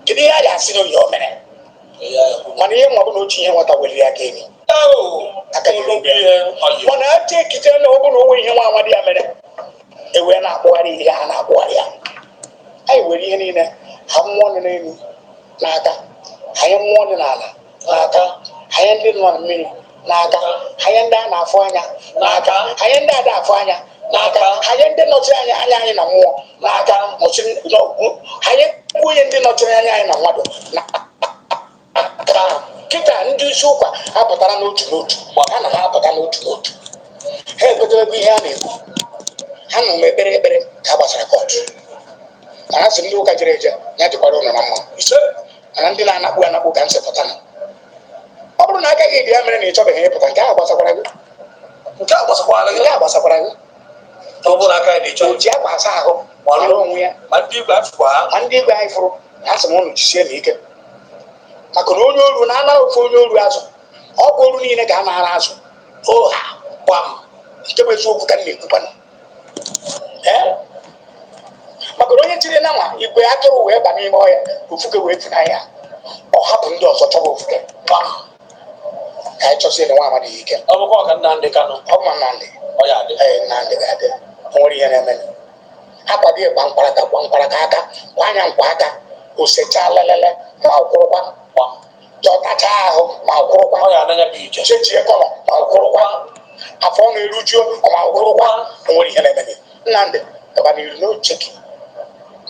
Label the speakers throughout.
Speaker 1: Kini ya ya sino yo mene. Mani ye mwabu no chiye wata weli ya keni. Akani wana ate kitana wabu no we hwa wadi amene. Ewe na akwari ya na akwari ya. Ai weli hini ne hamwone ne ni naka. Hayamwone nana naka. Hayande no mini naka. Hayanda na afanya naka. Hayanda da afanya naka. Hayande no anya anya na mo naka. Mo chin no haye kuyende no anya na wado naka. Kita ndị isi ụka apụtara n'otu n'otu ha na ha apụta n'otu n'otu ha ekwetara ebe ihe a na-ekwu ha nọ mekpere ekpere ka a gbasara kọtụ mana sị ndị ụka jere eje ya dịkwara ụlọ na mma ise mana ndị na-anakpu ka nsị pụta ọ bụrụ na agaghị ebi ya mere na ị chọbeghị ịpụta nke a gbasakwara gị ọ bụrụ aka dị chọọ ji akwa asa ahụ gbara onwe ya ma ndị igwe anyị fụrụ ha sị m ụnụ jisie na ike maka na onye oru na-anara ofe onye oru azụ ọ bụ oru niile ka a na-ara azụ oha gbam nke bụ eziokwu ka m na-ekwukwana maka na onye tiri na nwa igwe atụrụ wee ba n'ime ọhịa ofuke wee tụna ya ọ hapụ ndị ọzọ chọba ofuke gbam ka anyị chọsie na nwa amadi ike ọ bụkwa ọka Nnamdị Kanụ ọ bụ Nnamdị Nnamdị ga-adị o nwere ihe na-eme akwado ịgba mkparaka aka kwanya nkwa aka osecha lelele ma ọkwụrụkwa jọtacha ahụ ma ọkwụrụkwa ọ ga-ananya bụ ije chechie kọlọ ma ọkwụrụkwa afọ na-erujuo ma ọkwụrụkwa o nwere ihe na-eme Nnamdị gaba n'iru n'oche gị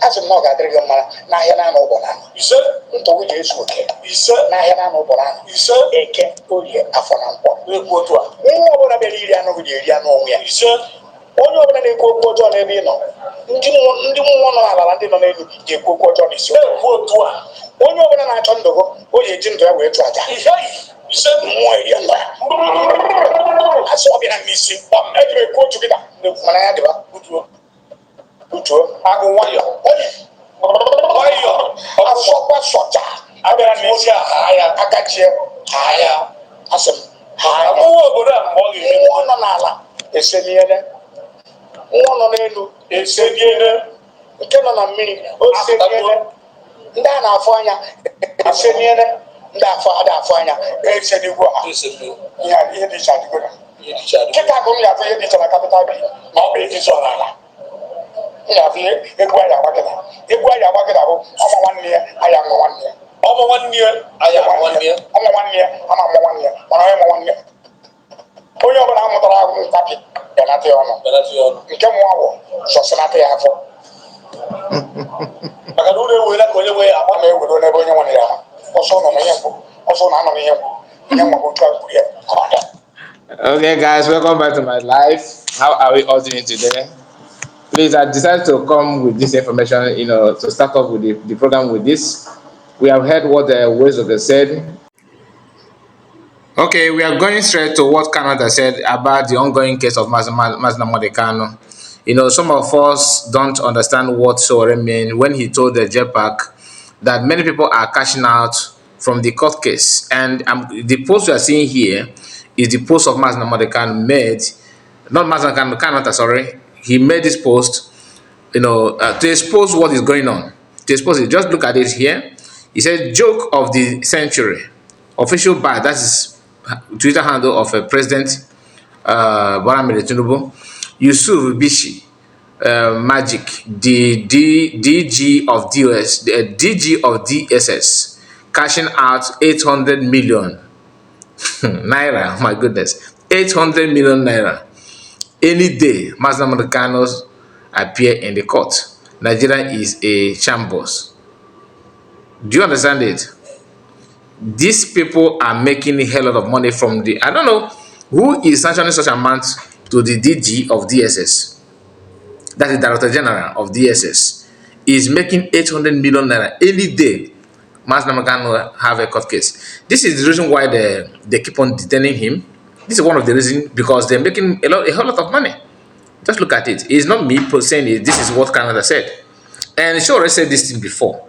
Speaker 1: asị m na ọ ga-adịrị gị mma n'ahịa na-anọ ụbọ na ise ntọgbu ga-ezu oke ise n'ahịa na-anọ ụbọ na ise eke orie afọ na nkwọ ekwu otu a nwa ọbụla bịara iri anụ gị ga-eri anụ onwe ya ise onye ọbụla na-ekwu okwu ọjọọ n'ebe ị nọ ndị mmụọ nọ n'ala ndị nọ n'elu ga-ekwu okwu ọjọọ n'isi ekwu otu a onye ọbụla na-achọ ndụ gị o ji eji ndụ ya wee chụ aja ise mmụọ eri ndụ ya asị ọ bịara n'isi eji m ekwu otu kịta mana ya dịba utuo agụ nwayọ asọkwa sọcha abịara n'isi ha ya akachie ha ya asị m ha ya mmụọ obodo a mgbe ọ ga-eme mmụọ nọ n'ala eseniere nwa nọ n'elu eseniere nke nọ na mmiri oseniere ndị a na-afụ anya eseniere ndị afọ anya esenigwo ha ihe dị iche adịgoro nkịta akụ m ga-afụ ihe dị iche na kapital bi ma ọ bụ ejizi ọlala m ga-afụ ihe egwu anya agbagịda bụ ọma nwanne ya aya nwa nwanne ya ọma nwanne ya aya nwanne ya ọma nwanne ya ama amụ nwanne ya mana onye ma nwanne ya onye ọbụla amụtara agwụ ntapi benata ya ọnụ nke mụọ bụ sọsịnata ya afọ maka na ụlọ ewela ka onye nwe ya agba ma ewere n'ebe onye nwere ya ọsọ nọ n'ihe mgbu ọsọ na anọ n'ihe mgbu ihe mgbu otu a kwuru ya kọda.
Speaker 2: Okay guys, welcome back to my life. How are we all doing today? Please, I decided to come with this information, to start off with the program with this. We have heard what the Uwaezuoke said. Okay, we are going straight to what Canada said about the ongoing case of Nnamdi Kanu. Some of us don't understand what Sowore meant when he told the JPAC that many people are cashing out from the court case. And the post we are seeing here is the post of Nnamdi Kanu made, not Nnamdi Kanu, sorry. He made this post, to expose what is going on. To expose it, just look at it here. He said, "Joke of the century, official by," that is Twitter handle of President Bola Tinubu, Yusuf Bishi, Magic, the DG of DSS, cashing out 800 million naira. My goodness, 800 million naira. Any day, Nnamdi Kanu appear in the court, Nigeria is a shambles. Do you understand it? These people are making a hell lot of money from the, I don't know who is sanctioning such amount to the DG of DSS. That is Director General of DSS. Is making 800 million naira any day. Nnamdi Kanu have a court case. This is the reason why they keep on detaining him. This is one of the reasons, because they're making a whole lot of money. Just look at it. It's not me saying it. This is what Canada said. And she already said this thing before.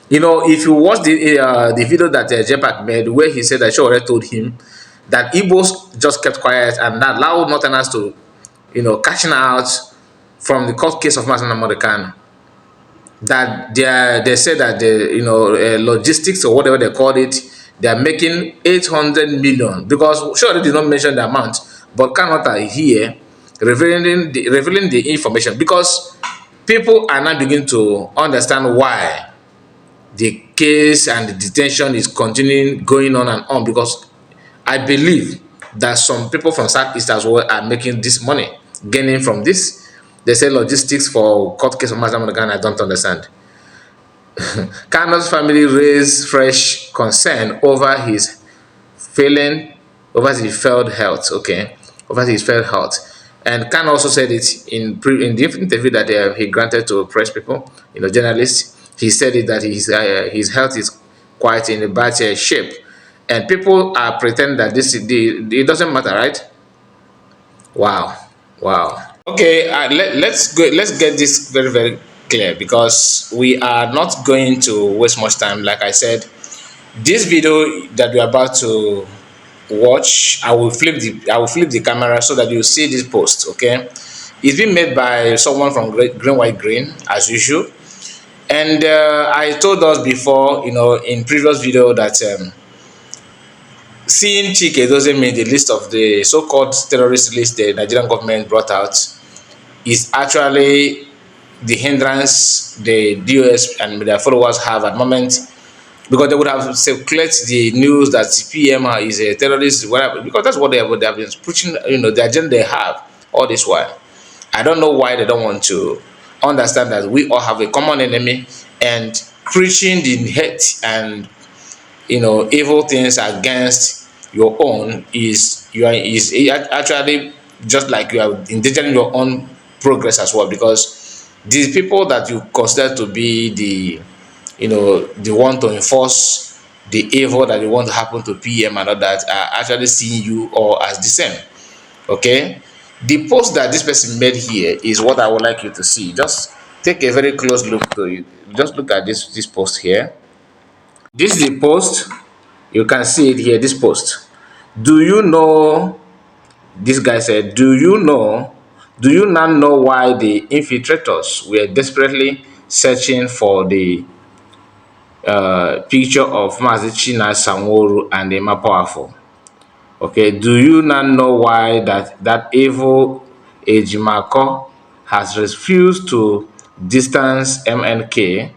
Speaker 2: If you watch the video that JPAC made, where he said that she already told him that Igbos just kept quiet and not allowed Northerners to, cashing out from the court case of Nnamdi Kanu. that they say that logistics or whatever they called it, they are making 800 million, because sure they did not mention the amount, but cannot here revealing the information, because people are now beginning to understand why the case and the detention is continuing going on and on, because I believe that some people from Southeast as well are making this money, gaining from this. They say logistics for court case of Master I don't understand. Kano's family raised fresh concern over his failing, over his failed health. Okay, over his failed health, and Khan also said it in the interview that he granted to press people, journalists. He said it that his health is quite in a bad shape, and people are pretending that it doesn't matter, right? Wow, wow. Okay, let's get this very very clear, because we are not going to waste much time. Like I said, this video that we're about to watch, I will flip the camera so that you see this post. Okay, it's been made by someone from Green White Green as usual, and I told us before, in previous video, that seeing Chike doesn't mean the list of the so-called terrorist list the Nigerian government brought out is actually the hindrance the DOS and their followers have at the moment, because they would have circulated the news that CPM is a terrorist, whatever, because that's what they have been preaching, the agenda they have all this while. I don't know why they don't want to understand that we all have a common enemy, and preaching the hate and evil things against your own is actually just like you are endangering your own progress as well, because these people that you consider to be the one to enforce the evil that you want to happen to PM and all that are actually seeing you all as the same. Okay, the post that this person made here is what I would like you to see. Just take a very close look to it. Just look at this post here. This is the post. You can see it here, this post. Do you know, this guy said, do you now know why the infiltrators were desperately searching for the picture of Mazichina Sanworu and Emma Powerful? Okay, do you now know why that evil Ejimako has refused to distance MNK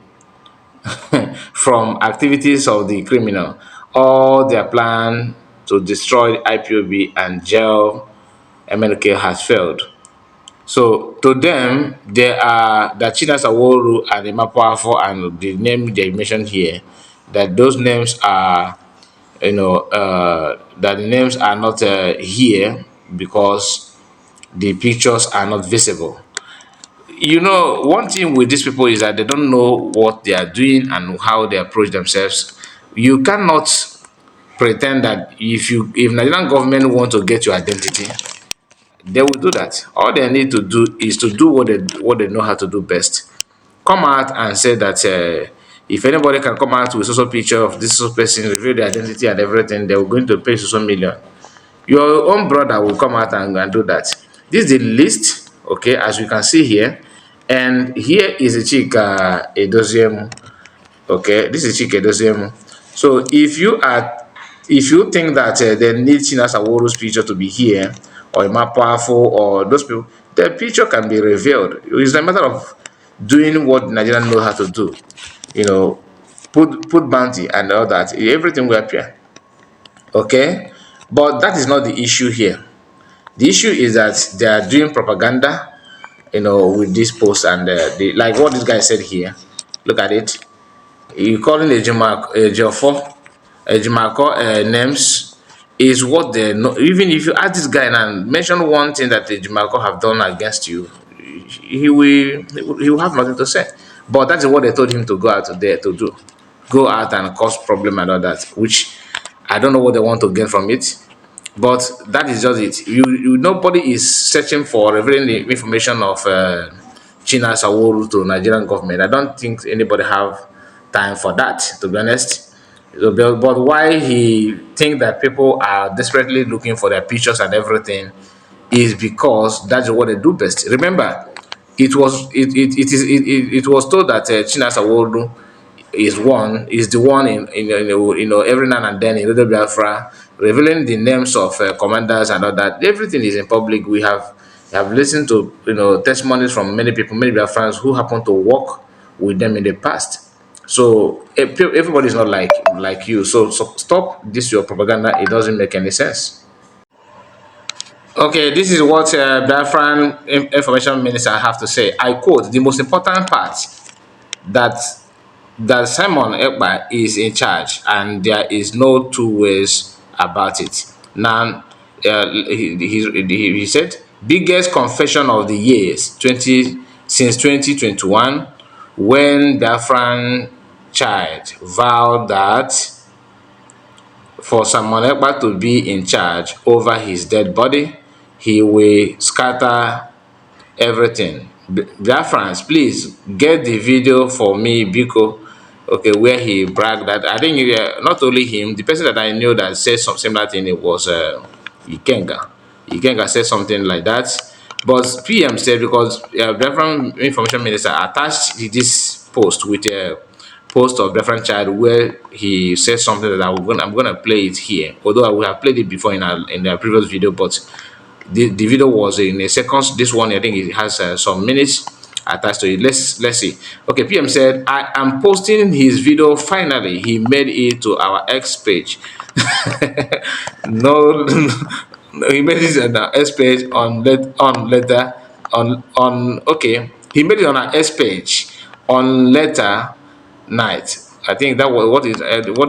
Speaker 2: from activities of the criminal? All their plan to destroy IPOB and jail MNK has failed. So to them, they are that China Saworu and Imapoafo and the name they mentioned here, that those names are, that the names are not here because the pictures are not visible. One thing with these people is that they don't know what they are doing and how they approach themselves. You cannot pretend that if Nigerian government want to get your identity, they will do that. All they need to do is to do what they know how to do best. Come out and say that if anybody can come out with social picture of this social person, reveal their identity and everything, they are going to pay social million. Your own brother will come out and do that. This is the list, okay, as you can see here. And here is a Chika Edoziem. Okay, this is Chika Edoziem. So if you think that they need Chinas Aworo's picture to be here, or Emma Powerful, or those people, the picture can be revealed. It's a matter of doing what Nigerians know how to do. Put bounty and all that. Everything will appear. Okay, but that is not the issue here. The issue is that they are doing propaganda, with this post, and like what this guy said here. Look at it. You calling Ejimako names is what they know. Even if you ask this guy and mention one thing that Ejimako have done against you, he will have nothing to say. But that is what they told him to go out there to do. Go out and cause problem and all that, which I don't know what they want to gain from it. But that is just it. Nobody is searching for revealing the information of China Saworu to Nigerian government. I don't think anybody have time for that, to be honest. But why he think that people are desperately looking for their pictures and everything is because that's what they do best. Remember, it was told that Chinasa Wodu is the one every now and then in Radio Biafra revealing the names of commanders and all that. Everything is in public. We have listened to testimonies from many people, many Biafrans who happen to work with them in the past. So everybody is not like you. So stop this your propaganda. It doesn't make any sense. Okay, this is what Biafran Information Minister have to say. I quote: "The most important part that Simon Ekpa is in charge, and there is no two ways about it." Now, he said, "Biggest confession of the years 2021, when Biafran child vowed that for Simon Ekpa to be in charge over his dead body, he will scatter everything." Biafrans, please get the video for me, Biko. Okay, where he bragged that. I think not only him, the person that I knew that said some similar thing, it was Ikenga. Ikenga said something like that. But PM said, because Biafran Information Minister attached this post with a post of Reverend Child where he said something that I'm gonna play it here. Although I would have played it before in our previous video, but the video was in a seconds. This one, I think it has some minutes attached to it. Let's see. Okay, PM said, "I am posting his video. Finally, he made it to our X page." No, no, he made it on our X page on okay. He made it on our S page on later night. I think that was what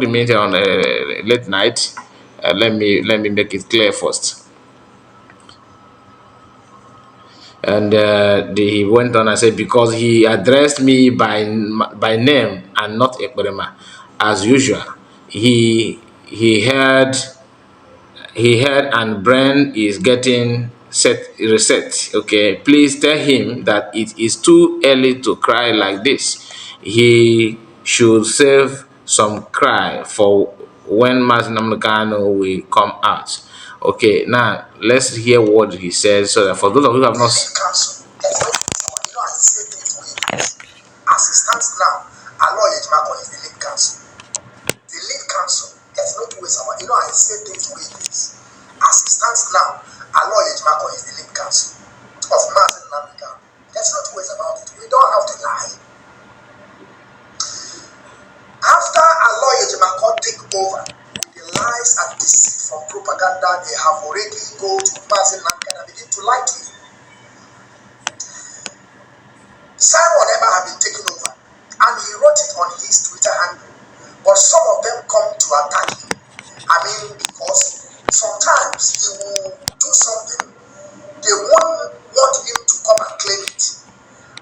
Speaker 2: he meant on late night. Let me make it clear first. And he went on and said, "Because he addressed me by name and not Ekberema, as usual. He heard and brain is getting reset. Okay, please tell him that it is too early to cry like this. He should save some cry for when Mazinamkano will come out." Okay, now let's hear what he says, so that for those of you who have not
Speaker 1: as it stands now, Aloy Ejimako is the lead counsel. The lead counsel, there's no two ways about it. I say things the way it is. As it stands now, Aloy Ejimako is the lead counsel of Martin Namika. There's no two ways about it. We don't have to lie. After Aloy Ejimako take over with the lies and deceit from propaganda, they have already go to Martin Namika and begin to lie to him. Simon Ekpa have been taken over, and he wrote it on his Twitter handle. But some of them come to attack him. I mean, because sometimes he will do something, they won't want him to come and claim it.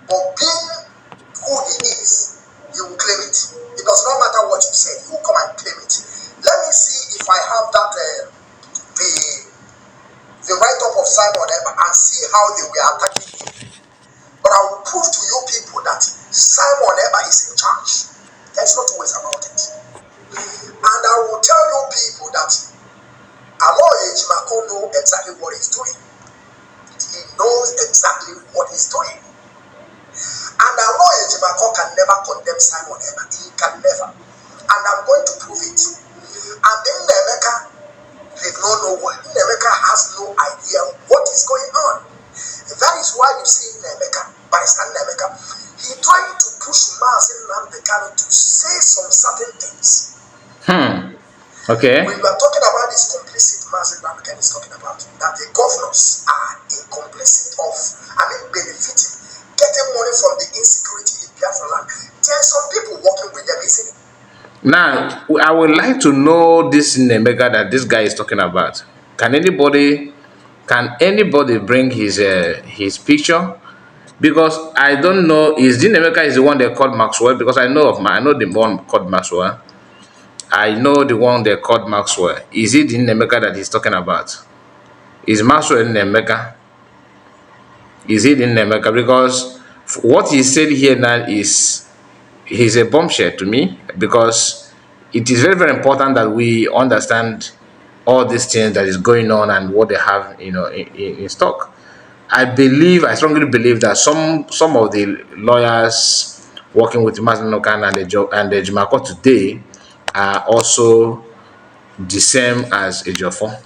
Speaker 1: But being who he is, he will claim it. It does not matter what you say, he will come and claim it. Let me see if I have that the write-up of Simon Ekpa and see how they were attacking him. But I will prove to you people that Simon Ekpa is in charge. There's no two ways about it. And I will tell you people that Aloy Ejimako knows exactly what he's doing. He knows exactly what he's doing. And Aloy Ejimako can never condemn Simon Ekpa. He can never. And I'm going to prove it. And then Nemeka did not know what. Nemeka has no idea what is going on. That is why you see Nemeka, Barrister Nemeka, he trying to push Mazin Namdekano to say some certain things.
Speaker 2: Okay.
Speaker 1: When you are talking about this complicit, Mazin Namdekano is talking about that the governors are complicit of, benefiting, getting money from the insecurity in Biafra land. There are some people working with them, isn't it?
Speaker 2: Now, I would like to know this Nemeka that this guy is talking about. Can anybody bring his picture? Because I don't know, is the Nemeka is the one they called Maxwell? Because I know the one called Maxwell. I know the one they called Maxwell. Is it the Nemeka that he's talking about? Is Maxwell Nemeka? Is it in Nemeka? Because what he said here now is a bombshell to me, because it is very, very important that we understand all these things that is going on and what they have in stock. I strongly believe that some of the lawyers working with Mazen Nokan and the Jumako today are also the same as Ejiofor.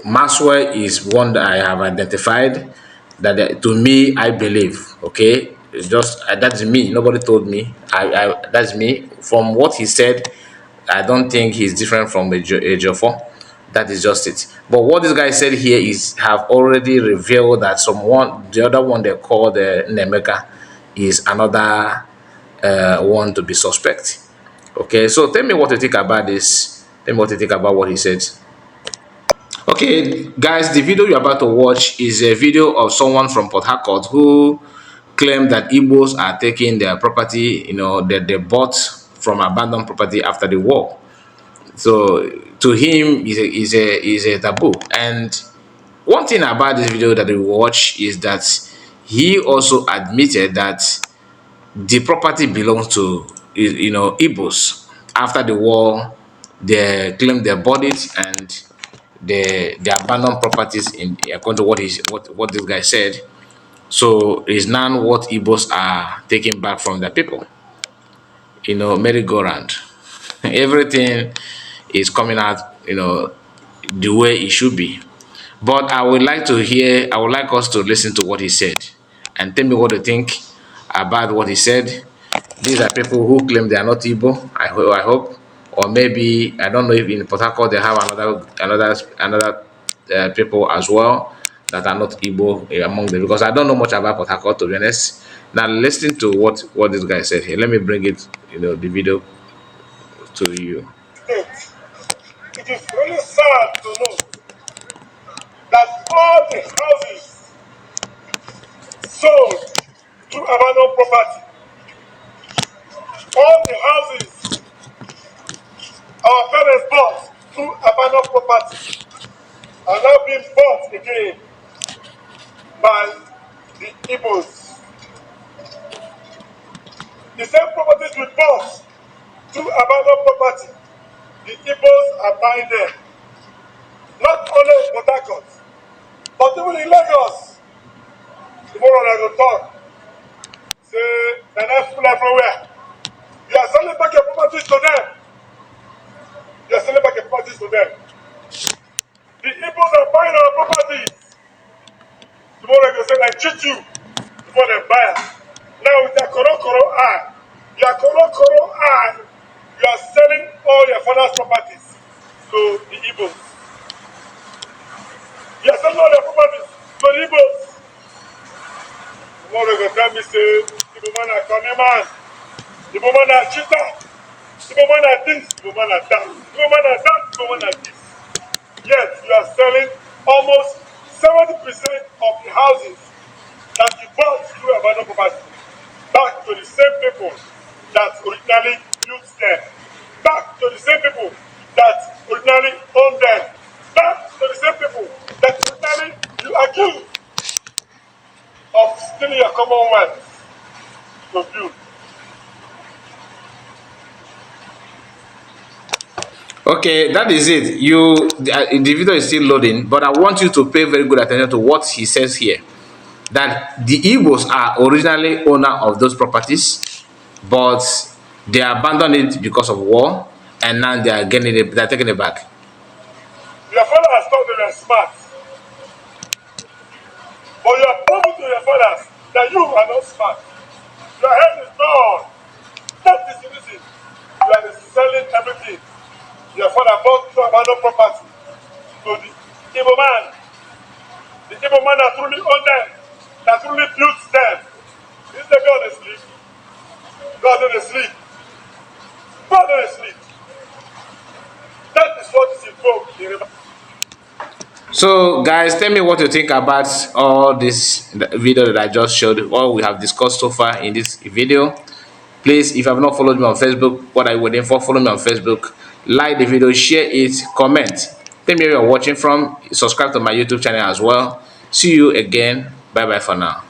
Speaker 2: Maxwell is one that I have identified that to me I believe. Okay, just that's me. Nobody told me. That's me. From what he said, I don't think he's different from Ejiofor. That is just it. But what this guy said here is have already revealed that the other one they call the Nemeka, is another one to be suspect. Okay, so tell me what you think about this. Tell me what you think about what he said. Okay, guys, the video you're about to watch is a video of someone from Port Harcourt who claimed that Igbos are taking their property, that they bought from abandoned property after the war. So to him, is a taboo. And one thing about this video that we watch is that he also admitted that the property belongs to Igbos. After the war, they claimed they bought it and the abandoned properties in according to what this guy said. So it's now what Igbos are taking back from the people. Merry-go-round. Everything is coming out, the way it should be. But I would like us to listen to what he said and tell me what you think about what he said. These are people who claim they are not Igbo, I hope. Or maybe, I don't know if in Port Harcourt they have another people as well that are not Igbo among them. Because I don't know much about Port Harcourt, to be honest. Now, listen to what this guy said here. Let me bring it, the video to you.
Speaker 1: It is really sad to know that all the houses sold to abandoned property, all the houses our parents bought to abandoned property are now being bought again by the Igbos. The same properties we bought to abandoned property, the Igbos are buying them. Not only in Port Harcourt, but even in Lagos. Tomorrow I will talk. Say, they're not full everywhere. You are selling back your properties to them. You are selling back your properties to them. The Igbos are buying our properties. Tomorrow I will say, I cheat you before they buy it. Now with your koro eye, you are selling all your father's properties to the Igbos. You are selling all your properties to the Igbos. Tomorrow they tell me, say, Igbo man are coming man. Igbo man are cheater. Igbo man are this. Igbo man are that. Igbo man are that. Igbo man are this. Yet you are selling almost 70% of the houses that you bought through abandoned property back to the same people that originally used them. Back to the same people that originally owned them. Back to the same people that originally you accused of stealing your commonwealth to build.
Speaker 2: Okay, that is it. The video is still loading, but I want you to pay very good attention to what he says here. That the Igbos are originally owner of those properties, but they abandoned it because of war, and now they are they're taking it back.
Speaker 1: Your father has thought they were smart, but you are proving to your fathers that you are not smart. Your head is gone. That is the reason you are selling everything your father bought to abandoned property to the Igbo man. The Igbo man that truly owned them, that truly built them. Is the God asleep? God don't sleep. God don't sleep. That is what is invoked in the
Speaker 2: So, guys, tell me what you think about all this video that I just showed, all we have discussed so far in this video. Please, if you have not followed me on Facebook, what are you waiting for? Follow me on Facebook, like the video, share it, comment. Tell me where you're watching from. Subscribe to my YouTube channel as well. See you again. Bye bye for now.